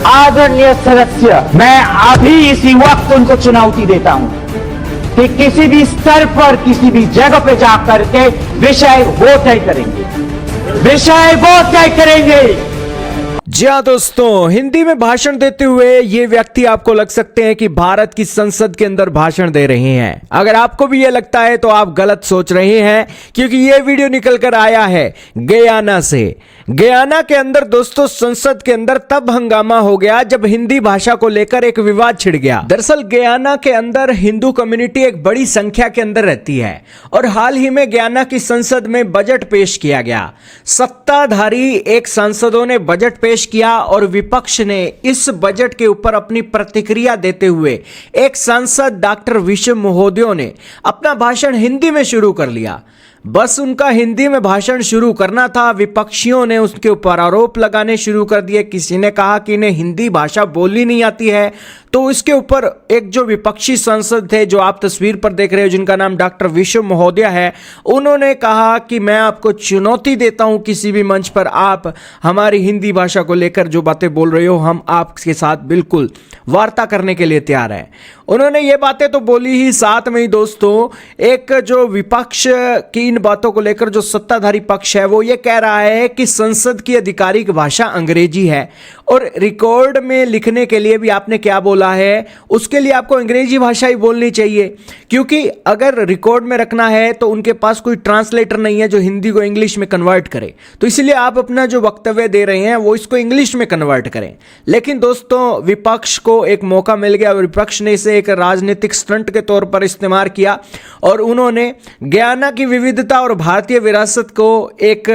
आदरणीय सदस्य, मैं अभी इसी वक्त उनको चुनौती देता हूं कि किसी भी स्तर पर किसी भी जगह पे जाकर के विषय वो तय करेंगे, विषय वो तय करेंगे। जी हाँ दोस्तों, हिंदी में भाषण देते हुए ये व्यक्ति आपको लग सकते हैं कि भारत की संसद के अंदर भाषण दे रहे हैं। अगर आपको भी ये लगता है तो आप गलत सोच रहे हैं, क्योंकि ये वीडियो निकल कर आया है गयाना से। गयाना के अंदर दोस्तों संसद के अंदर तब हंगामा हो गया जब हिंदी भाषा को लेकर एक विवाद छिड़ गया। दरअसल गयाना के अंदर हिंदू कम्युनिटी एक बड़ी संख्या के अंदर रहती है और हाल ही में गयाना की संसद में बजट पेश किया गया। सत्ताधारी एक सांसदों ने बजट पेश किया और विपक्ष ने इस बजट के ऊपर अपनी प्रतिक्रिया देते हुए एक सांसद डॉक्टर विश्व महोदय ने अपना भाषण हिंदी में शुरू कर लिया। बस उनका हिंदी में भाषण शुरू करना था, विपक्षियों ने उसके ऊपर आरोप लगाने शुरू कर दिए। किसी ने कहा कि इन्हें हिंदी भाषा बोलनी नहीं आती है, तो इसके ऊपर एक जो विपक्षी सांसद थे जो आप तस्वीर पर देख रहे हो, जिनका नाम डॉक्टर विश्व महोदय है, उन्होंने कहा कि मैं आपको चुनौती देता हूं, किसी भी मंच पर आप हमारी हिंदी भाषा को लेकर जो बातें बोल रहे हो, हम आपके साथ बिल्कुल वार्ता करने के लिए तैयार हैं। उन्होंने ये बातें तो बोली ही, साथ में ही दोस्तों एक जो विपक्ष की इन बातों को लेकर जो सत्ताधारी पक्ष है वो ये कह रहा है कि संसद की आधिकारिक भाषा अंग्रेजी है और रिकॉर्ड में लिखने के लिए भी आपने क्या बोला है, उसके लिए आपको अंग्रेजी भाषा ही बोलनी चाहिए, क्योंकि अगर रिकॉर्ड में रखना है तो उनके पास कोई ट्रांसलेटर नहीं है जो हिंदी को इंग्लिश में कन्वर्ट करे, तो इसलिए आप अपना जो वक्तव्य दे रहे हैं वो इसको इंग्लिश में कन्वर्ट करें। लेकिन दोस्तों विपक्ष को एक मौका मिल गया और विपक्ष ने इसे एक राजनीतिक स्टंट के तौर पर इस्तेमाल किया और उन्होंने गयाना की विविधता और भारतीय विरासत को एक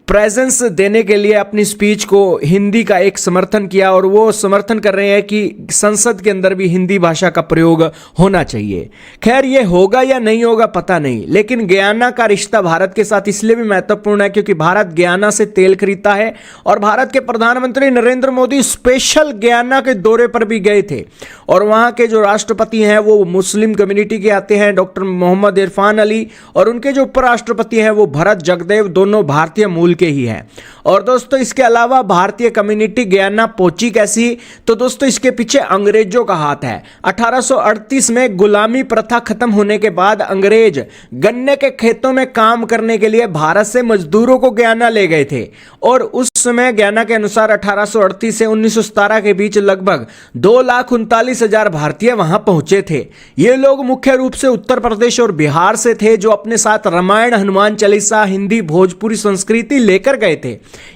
प्रेजेंस देने के लिए अपनी स्पीच को हिंदी का एक समर्थन किया और वो समर्थन कर रहे हैं कि संसद के अंदर भी हिंदी भाषा का प्रयोग होना चाहिए। खैर ये होगा या नहीं होगा पता नहीं, लेकिन गयाना का रिश्ता भारत के साथ इसलिए भी महत्वपूर्ण है क्योंकि भारत गयाना से तेल खरीदता है और भारत के प्रधानमंत्री नरेंद्र मोदी स्पेशल गयाना के दौरे पर भी गए थे और वहां के जो राष्ट्रपति हैं वो मुस्लिम कम्युनिटी के आते हैं, डॉक्टर मोहम्मद इरफान अली, और उनके जो उपराष्ट्रपति हैं वो भरत जगदेव, दोनों भारतीय मूल के ही हैं। और दोस्तों इसके अलावा भारतीय कम्युनिटी गयाना पहुंची कैसी, तो दोस्तों इसके पीछे अंग्रेजों का हाथ है। 1838 में गुलामी प्रथा खत्म होने के बाद अंग्रेज गन्ने के खेतों में काम करने के लिए भारत से मजदूरों को गयाना ले गए थे और उस समय गयाना के अनुसार 1838 से 1917 के बीच लगभग 2,39,000 भारतीय वहां पहुंचे थे। ये लोग मुख्य रूप से उत्तर प्रदेश और बिहार से थे जो अपने साथ रामायण, हनुमान चालीसा, हिंदी, भोजपुरी संस्कृति लेकर गए थे।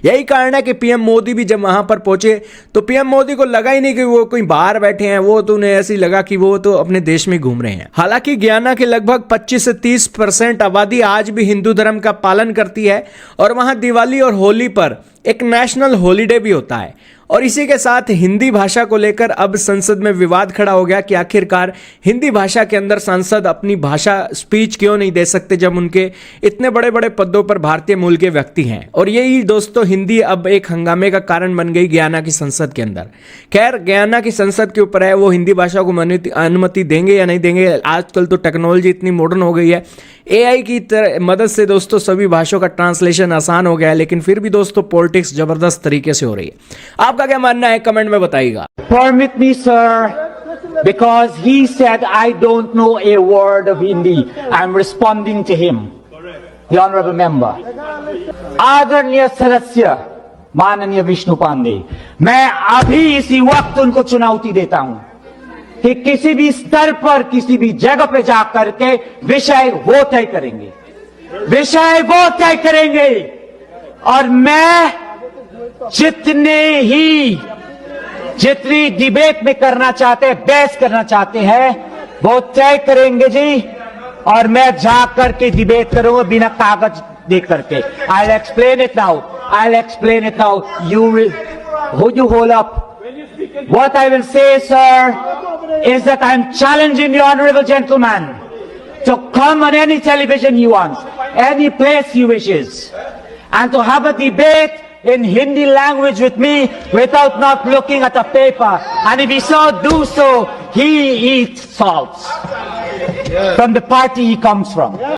यही कारण है कि पीएम मोदी भी जब वहां पर पहुंचे तो पीएम मोदी को लगा ही नहीं कि वो कोई बाहर बैठे हैं, वो तो उन्हें ऐसी लगा कि वो तो अपने देश में घूम रहे हैं। हालांकि गयाना के लगभग 25 से 30% आबादी आज भी हिंदू धर्म का पालन करती है और वहां दिवाली और होली पर एक नेशनल हॉलीडे भी होता है। और इसी के साथ हिंदी भाषा को लेकर अब संसद में विवाद खड़ा हो गया कि आखिरकार हिंदी भाषा के अंदर सांसद अपनी भाषा स्पीच क्यों नहीं दे सकते जब उनके इतने बड़े बड़े पदों पर भारतीय मूल के व्यक्ति हैं। और यही दोस्तों हिंदी अब एक हंगामे का कारण बन गई गयाना की संसद के अंदर। खैर गयाना की संसद के ऊपर है वो हिंदी भाषा को अनुमति देंगे या नहीं देंगे। आजकल तो टेक्नोलॉजी इतनी मॉडर्न हो गई है, एआई की मदद से दोस्तों सभी भाषाओं का ट्रांसलेशन आसान हो गया है, लेकिन फिर भी दोस्तों पॉलिटिक्स जबरदस्त तरीके से हो रही है। आपका क्या मानना है कमेंट में बताइएगा। Permit me, sir, because he said I don't know a word of Hindi. I'm responding to him, the honorable member. आदरणीय सदस्य माननीय विष्णु पांडे, मैं अभी इसी वक्त उनको चुनौती देता हूं कि किसी भी स्तर पर किसी भी जगह पे जाकर के विषय वो तय करेंगे, विषय वो तय करेंगे। और मैं जितनी डिबेट में करना चाहते हैं, बहस करना चाहते हैं, वो तय करेंगे जी। और मैं जाकर के डिबेट करूंगा बिना कागज देख करके। I'll explain it now. I'll explain it now. You hold up. What I will say, sir, is that I'm challenging the honorable gentleman to come on any television he wants, any place he wishes, and to have a debate in Hindi language with me without not looking at a paper. And if he do so, he eats salts from the party he comes from.